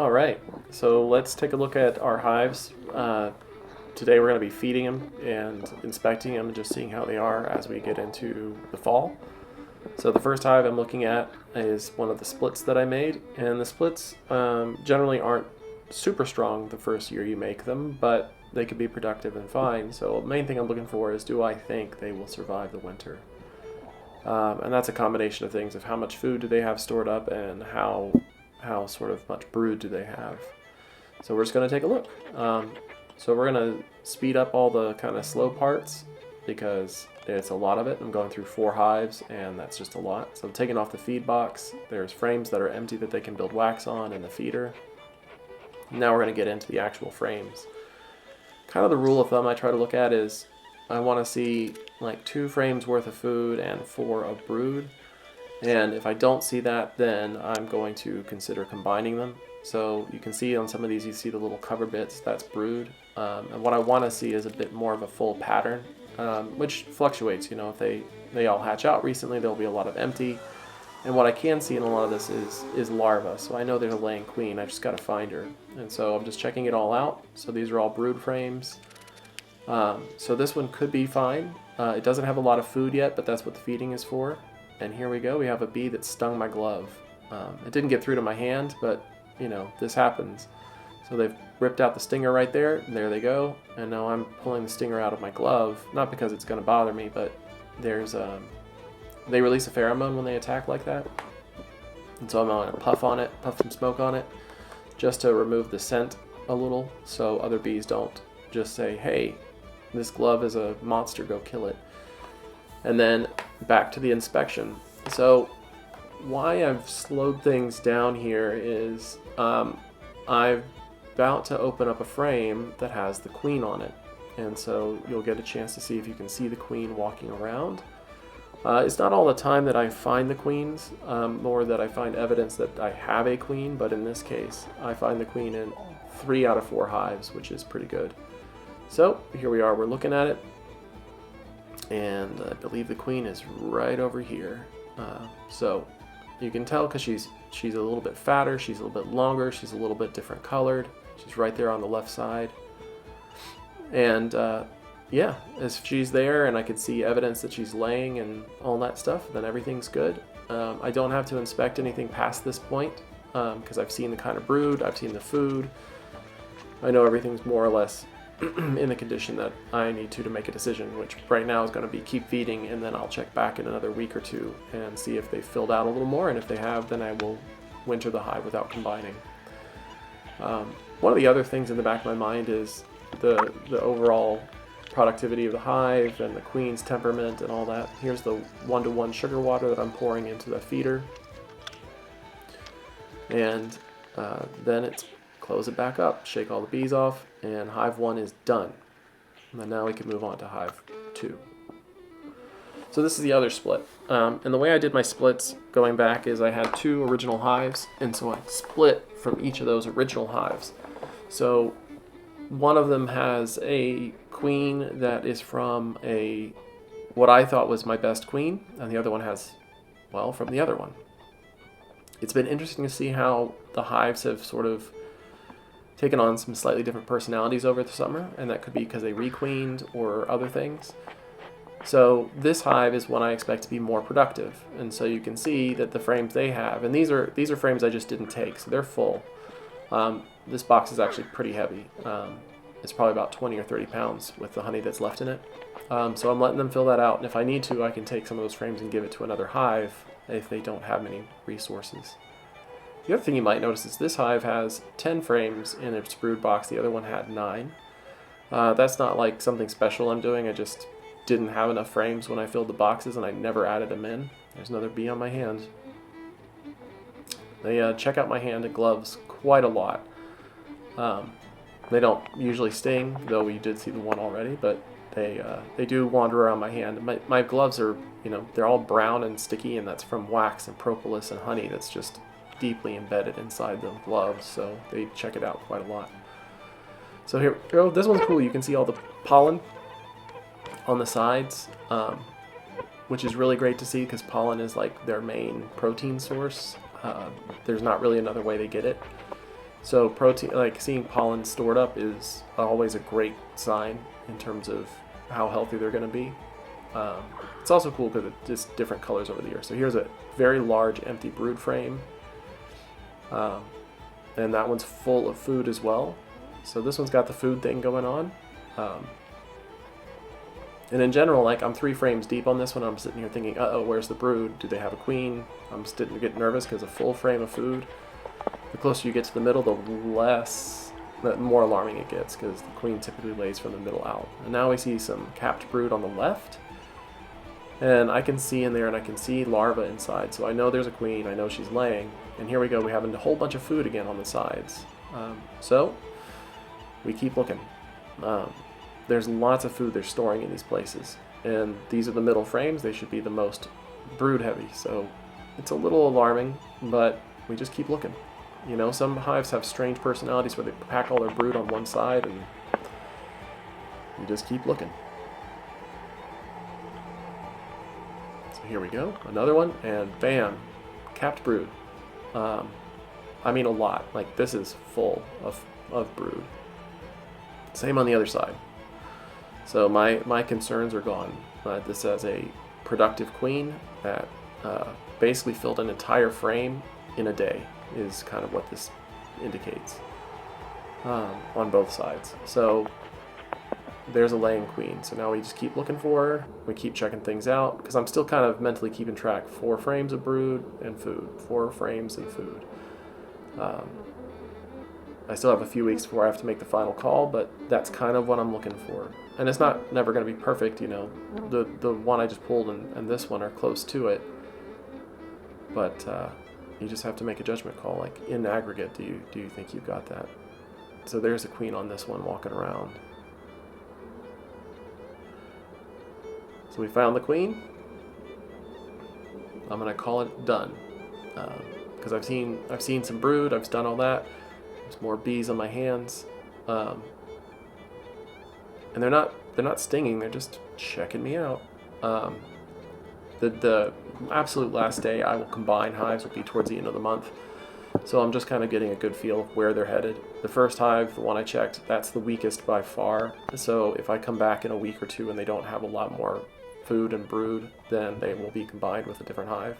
All right, so let's take a look at our hives. Today we're going to be feeding them and inspecting them and just seeing how they are as we get into the fall. So the first hive I'm looking at is one of the splits that I made, and the splits generally aren't super strong the first year you make them, but they could be productive and fine. So the main thing I'm looking for is, do I think they will survive the winter? And that's a combination of things of how much food do they have stored up and how sort of much brood do they have. So we're just going to take a look. So we're going to speed up all the kind of slow parts because it's a lot of it. I'm going through 4 hives and that's just a lot. So I'm taking off the feed box. There's frames that are empty that they can build wax on in the feeder. Now we're going to get into the actual frames. Kind of the rule of thumb I try to look at is I want to see like 2 frames worth of food and 4 of brood. And if I don't see that, then I'm going to consider combining them. So you can see on some of these, you see the little cover bits, that's brood. And what I want to see is a bit more of a full pattern, which fluctuates. You know, if they all hatch out recently, there'll be a lot of empty. And what I can see in a lot of this is larva. So I know there's a laying queen, I just got to find her. And so I'm just checking it all out. So these are all brood frames. So this one could be fine. It doesn't have a lot of food yet, but that's what the feeding is for. And here we go, we have a bee that stung my glove. It didn't get through to my hand, but you know, this happens. So they've ripped out the stinger right there, and there they go. And now I'm pulling the stinger out of my glove, not because it's gonna bother me, but there's, they release a pheromone when they attack like that. And so I'm gonna puff on it, puff some smoke on it, just to remove the scent a little, so other bees don't just say, hey, this glove is a monster, go kill it. And then back to the inspection. So why I've slowed things down here is I'm about to open up a frame that has the queen on it. And so you'll get a chance to see if you can see the queen walking around. It's not all the time that I find the queens, nor that I find evidence that I have a queen, but in this case, I find the queen in 3 out of 4 hives, which is pretty good. So here we are, we're looking at it. And I believe the queen is right over here. So you can tell because she's a little bit fatter, she's a little bit longer, she's a little bit different colored. She's right there on the left side. And yeah, if she's there and I could see evidence that she's laying and all that stuff, then everything's good. I don't have to inspect anything past this point because I've seen the kind of brood, I've seen the food. I know everything's more or less in the condition that I need to make a decision, which right now is going to be keep feeding, and then I'll check back in another week or 2 and see if they filled out a little more, and if they have, then I will winter the hive without combining. One of the other things in the back of my mind is the overall productivity of the hive and the queen's temperament and all that. Here's the 1-to-1 sugar water that I'm pouring into the feeder, and then it's close it back up, shake all the bees off, and hive 1 is done. And then now we can move on to hive 2. So this is the other split. And the way I did my splits going back is I had 2 original hives, and so I split from each of those original hives. So one of them has a queen that is from what I thought was my best queen, and the other one has, well, from the other one. It's been interesting to see how the hives have sort of taken on some slightly different personalities over the summer, and that could be because they requeened or other things. So this hive is one I expect to be more productive, and so you can see that the frames they have, and these are frames I just didn't take, so they're full. This box is actually pretty heavy. It's probably about 20 or 30 pounds with the honey that's left in it. So I'm letting them fill that out, and if I need to, I can take some of those frames and give it to another hive if they don't have many resources. The other thing you might notice is this hive has 10 frames in its brood box, the other one had 9. That's not like something special I'm doing, I just didn't have enough frames when I filled the boxes and I never added them in. There's another bee on my hand. They check out my hand and gloves quite a lot. They don't usually sting, though we did see the one already, but they do wander around my hand. My gloves are, you know, they're all brown and sticky, and that's from wax and propolis and honey that's just deeply embedded inside the gloves, so they check it out quite a lot. So here, oh, this one's cool. You can see all the pollen on the sides, which is really great to see because pollen is like their main protein source. There's not really another way they get it. So protein, like seeing pollen stored up, is always a great sign in terms of how healthy they're going to be. Um, it's also cool because it's just different colors over the year. So here's a very large empty brood frame, and that one's full of food as well. So this one's got the food thing going on. And in general, like, I'm 3 frames deep on this one. I'm sitting here thinking, uh-oh, where's the brood? Do they have a queen? I'm starting to get nervous because a full frame of food, the closer you get to the middle, the more alarming it gets, because the queen typically lays from the middle out. And now we see some capped brood on the left, and I can see in there, and I can see larvae inside. So I know there's a queen. I know she's laying. And here we go. We have a whole bunch of food again on the sides. So we keep looking. There's lots of food they're storing in these places, and these are the middle frames. They should be the most brood heavy, so it's a little alarming, but we just keep looking. You know, some hives have strange personalities where they pack all their brood on one side, and you just keep looking. So here we go, another one, and bam, capped brood. I mean, a lot. Like, this is full of brood. Same on the other side. So my concerns are gone. This has a productive queen that basically filled an entire frame in a day, is kind of what this indicates on both sides. So there's a laying queen. So now we just keep looking for her. We keep checking things out, because I'm still kind of mentally keeping track. 4 frames of brood and food. 4 frames and food. I still have a few weeks before I have to make the final call, but that's kind of what I'm looking for. And it's never going to be perfect, you know. The one I just pulled and this one are close to it, but you just have to make a judgment call. Like, in aggregate, do you think you've got that? So there's a queen on this one walking around. So we found the queen. I'm going to call it done, because I've seen some brood. I've done all that. There's more bees on my hands, and they're not stinging. They're just checking me out. The absolute last day I will combine hives will be towards the end of the month, so I'm just kind of getting a good feel of where they're headed. The first hive, the one I checked, that's the weakest by far. So if I come back in a week or two and they don't have a lot more food and brood, then they will be combined with a different hive.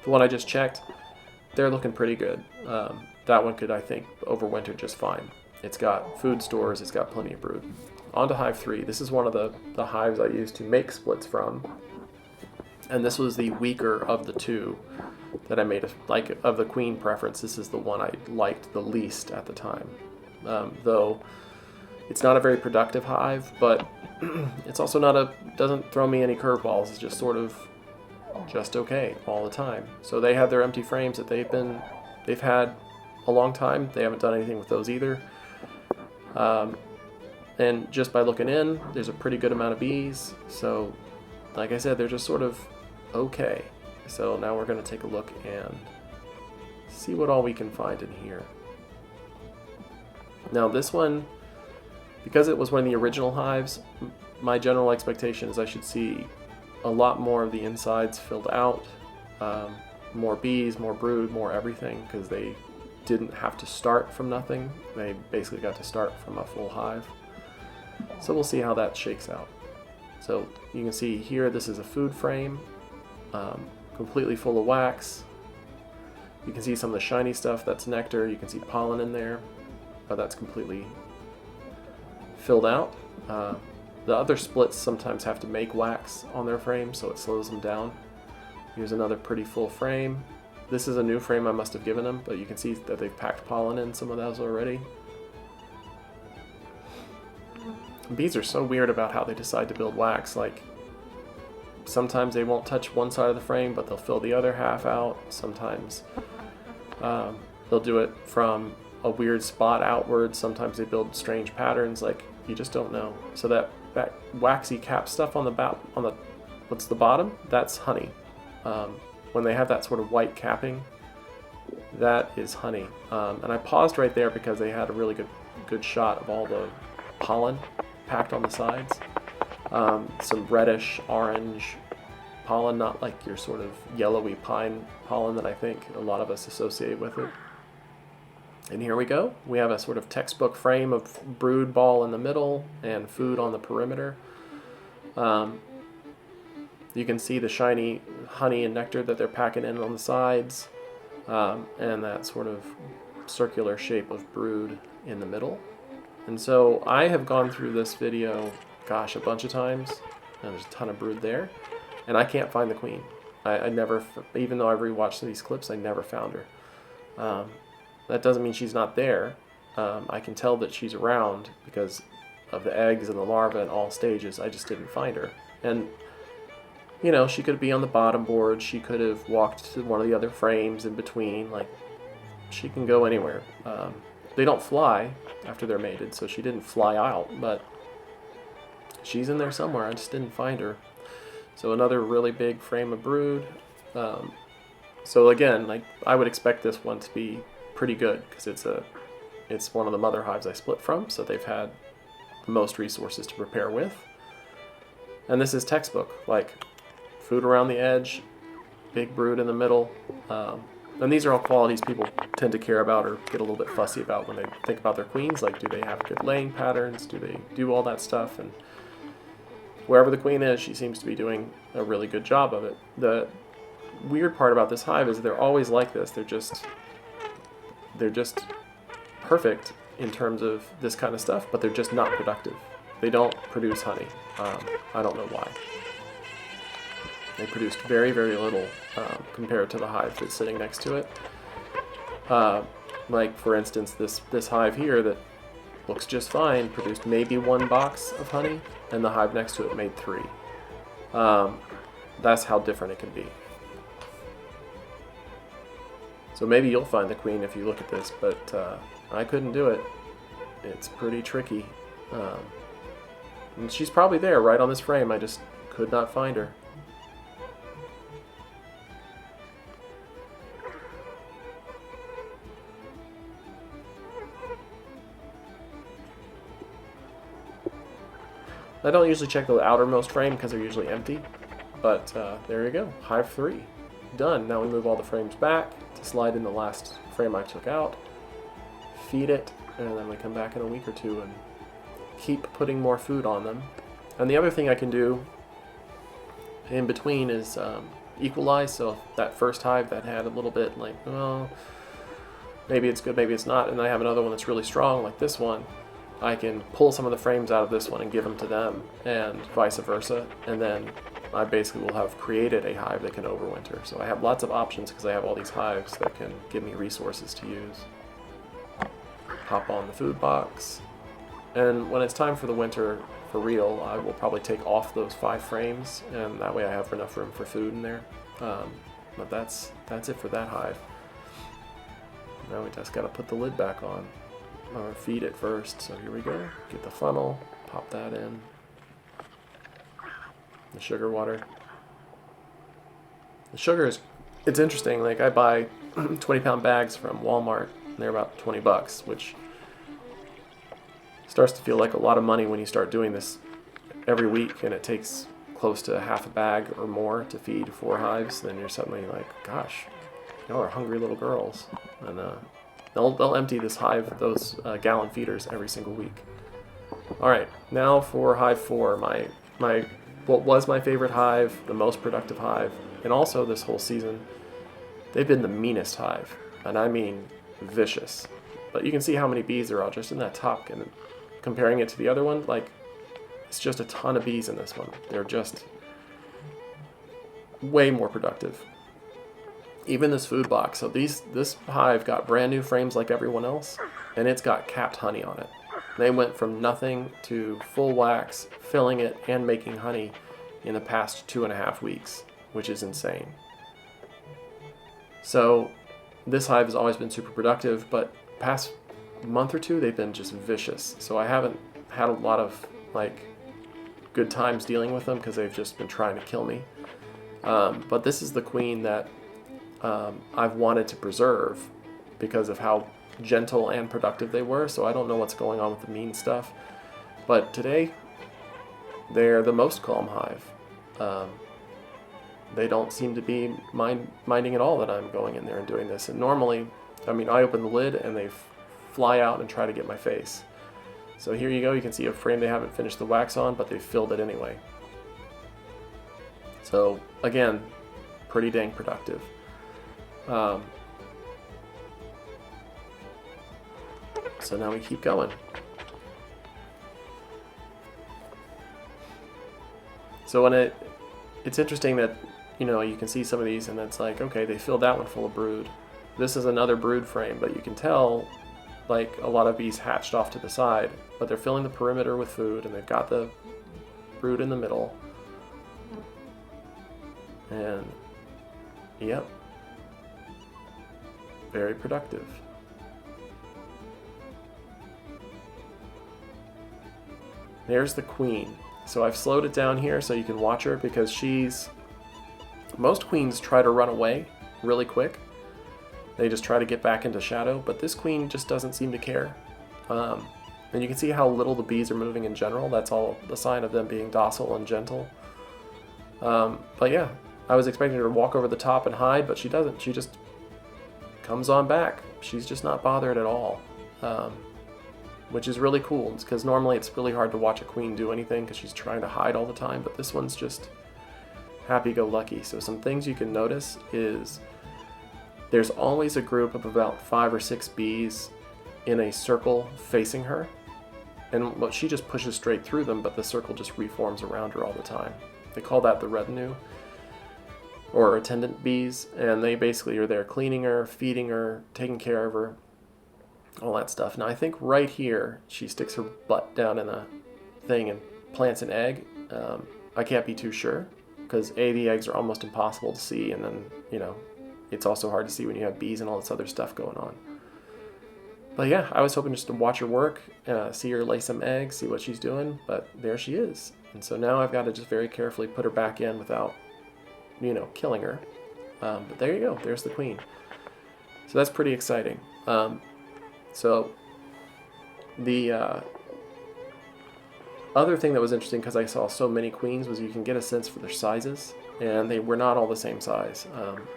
The one I just checked, they're looking pretty good. That one could, I think, overwinter just fine. It's got food stores, it's got plenty of brood. On to hive 3. This is one of the hives I used to make splits from. And this was the weaker of the 2 that I made. Of the queen preference, this is the one I liked the least at the time. Though it's not a very productive hive, but it's also doesn't throw me any curveballs. It's just sort of just okay all the time. So they have their empty frames that they've had a long time. They haven't done anything with those either. And just by looking in, there's a pretty good amount of bees. So, like I said, they're just sort of okay. So now we're going to take a look and see what all we can find in here. Now this one, because it was one of the original hives, my general expectation is I should see a lot more of the insides filled out, more bees, more brood, more everything, because they didn't have to start from nothing. They basically got to start from a full hive. So we'll see how that shakes out. So you can see here, this is a food frame, completely full of wax. You can see some of the shiny stuff, that's nectar. You can see pollen in there, but that's completely filled out. The other splits sometimes have to make wax on their frame, so it slows them down. Here's another pretty full frame. This is a new frame I must have given them, but you can see that they've packed pollen in some of those already. Bees are so weird about how they decide to build wax. Like, sometimes they won't touch one side of the frame, but they'll fill the other half out. Sometimes they'll do it from a weird spot outward. Sometimes they build strange patterns. Like, you just don't know. So that waxy cap stuff on the what's the bottom? That's honey. When they have that sort of white capping, that is honey. And I paused right there because they had a really good shot of all the pollen packed on the sides. Some reddish orange pollen, not like your sort of yellowy pine pollen that I think a lot of us associate with it. And here we go. We have a sort of textbook frame of brood ball in the middle and food on the perimeter. You can see the shiny honey and nectar that they're packing in on the sides, and that sort of circular shape of brood in the middle. And so I have gone through this video, gosh, a bunch of times, and there's a ton of brood there, and I can't find the queen. I never, even though I've rewatched these clips, I never found her. That doesn't mean she's not there. I can tell that she's around because of the eggs and the larvae in all stages. I just didn't find her. And, you know, she could be on the bottom board. She could have walked to one of the other frames in between. Like, she can go anywhere. They don't fly after they're mated, so she didn't fly out, but she's in there somewhere. I just didn't find her. So another really big frame of brood. So again, like, I would expect this one to be pretty good because it's one of the mother hives I split from, so they've had the most resources to prepare with. And this is textbook, like food around the edge, big brood in the middle. And these are all qualities people tend to care about or get a little bit fussy about when they think about their queens. Like, do they have good laying patterns? Do they do all that stuff? And wherever the queen is, she seems to be doing a really good job of it. The weird part about this hive is they're always like this. They're just perfect in terms of this kind of stuff, but they're just not productive. They don't produce honey. I don't know why. They produced very, very little compared to the hive that's sitting next to it. Like, for instance, this hive here that looks just fine produced maybe 1 box of honey, and the hive next to it made 3. That's how different it can be. So maybe you'll find the queen if you look at this, but I couldn't do it. It's pretty tricky. And she's probably there right on this frame. I just could not find her. I don't usually check the outermost frame because they're usually empty, but there you go, hive 3, done. Now we move all the frames back to slide in the last frame I took out, feed it, and then we come back in a week or two and keep putting more food on them. And the other thing I can do in between is equalize. So that first hive that had a little bit like, well, maybe it's good, maybe it's not, and I have another one that's really strong like this one, I can pull some of the frames out of this one and give them to them, and vice versa, and then I basically will have created a hive that can overwinter. So I have lots of options because I have all these hives that can give me resources to use. Hop on the food box, and when it's time for the winter for real, I will probably take off those 5 frames, and that way I have enough room for food in there. But that's it for that hive. Now we just got to put the lid back on. Or feed it first. So here we go. Get the funnel, pop that in. The sugar water. The sugar it's interesting. Like, I buy 20-pound bags from Walmart, and they're about $20, which starts to feel like a lot of money when you start doing this every week, and it takes close to half a bag or more to feed 4 hives. Then you're suddenly like, gosh, y'all are hungry little girls. And they'll empty this hive, those gallon feeders, every single week. All right, now for hive 4, my what was my favorite hive, the most productive hive, and also this whole season, they've been the meanest hive, and I mean vicious. But you can see how many bees there are just in that top, and comparing it to the other one, like, it's just a ton of bees in this one. They're just way more productive. Even this food box. So this hive got brand new frames like everyone else, and it's got capped honey on it. They went from nothing to full wax, filling it and making honey in the past 2.5 weeks, which is insane. So this hive has always been super productive, but past month or two they've been just vicious. So I haven't had a lot of like good times dealing with them because they've just been trying to kill me. But this is the queen that I've wanted to preserve because of how gentle and productive they were, so I don't know what's going on with the mean stuff. But today, they're the most calm hive. They don't seem to be minding at all that I'm going in there and doing this. And normally, I mean, I open the lid and they've fly out and try to get my face. So here you go, you can see a frame they haven't finished the wax on, but they filled it anyway. So again, pretty dang productive. So now we keep going. So when it's interesting that, you know, you can see some of these and it's like, okay, they filled that one full of brood. This is another brood frame, but you can tell like a lot of bees hatched off to the side, but they're filling the perimeter with food and they've got the brood in the middle. And yep, very productive. There's the queen. So I've slowed it down here so you can watch her because most queens try to run away really quick. They just try to get back into shadow, but this queen just doesn't seem to care. And you can see how little the bees are moving in general. That's all a sign of them being docile and gentle. But yeah, I was expecting her to walk over the top and hide, but she doesn't. She just comes on back. She's just not bothered at all. Which is really cool, because normally it's really hard to watch a queen do anything because she's trying to hide all the time, but this one's just happy-go-lucky. So some things you can notice is there's always a group of about 5 or 6 bees in a circle facing her, and well, she just pushes straight through them, but the circle just reforms around her all the time. They call that the retinue, or attendant bees, and they basically are there cleaning her, feeding her, taking care of her, all that stuff. Now I think right here she sticks her butt down in a thing and plants an egg. I can't be too sure because the eggs are almost impossible to see, and then, you know, it's also hard to see when you have bees and all this other stuff going on. But yeah, I was hoping just to watch her work, see her lay some eggs, see what she's doing, but there she is. And so now I've got to just very carefully put her back in without, you know, killing her. But there you go, there's the queen. So that's pretty exciting. So the other thing that was interesting, because I saw so many queens, was you can get a sense for their sizes, and they were not all the same size.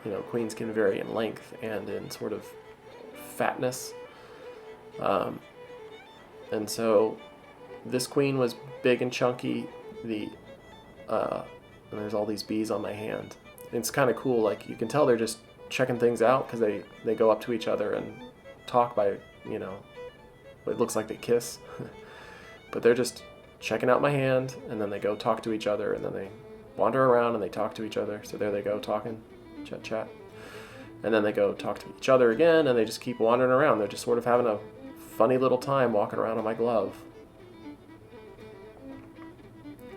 You know, queens can vary in length and in sort of fatness. And so this queen was big and chunky. And there's all these bees on my hand. It's kind of cool. Like, you can tell they're just checking things out because they go up to each other and talk by, you know, it looks like they kiss, but they're just checking out my hand, and then they go talk to each other, and then they wander around and they talk to each other. So there they go talking, chat chat, and then they go talk to each other again, and they just keep wandering around. They're just sort of having a funny little time walking around on my glove.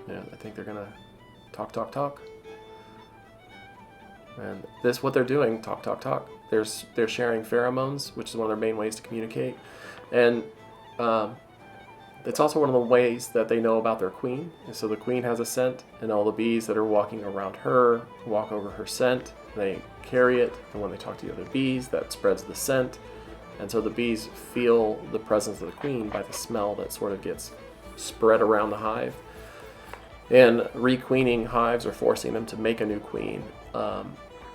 Yeah, I think they're gonna talk. And this, what they're doing, talk. They're sharing pheromones, which is one of their main ways to communicate. And it's also one of the ways that they know about their queen. And so the queen has a scent, and all the bees that are walking around her walk over her scent. They carry it, and when they talk to the other bees, that spreads the scent. And so the bees feel the presence of the queen by the smell that sort of gets spread around the hive. And requeening hives are forcing them to make a new queen.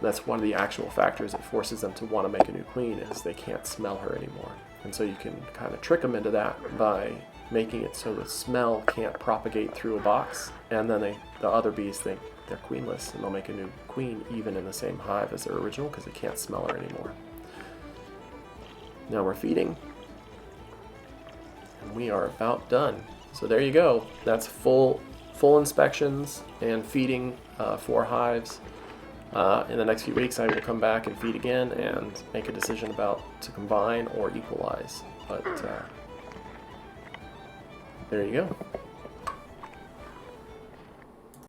That's one of the actual factors that forces them to want to make a new queen, is they can't smell her anymore. And so you can kind of trick them into that by making it so the smell can't propagate through a box, and then the other bees think they're queenless, and they'll make a new queen even in the same hive as their original because they can't smell her anymore. Now we're feeding, and we are about done. So there you go. That's full inspections and feeding 4 hives. In the next few weeks I will come back and feed again and make a decision about to combine or equalize. But there you go.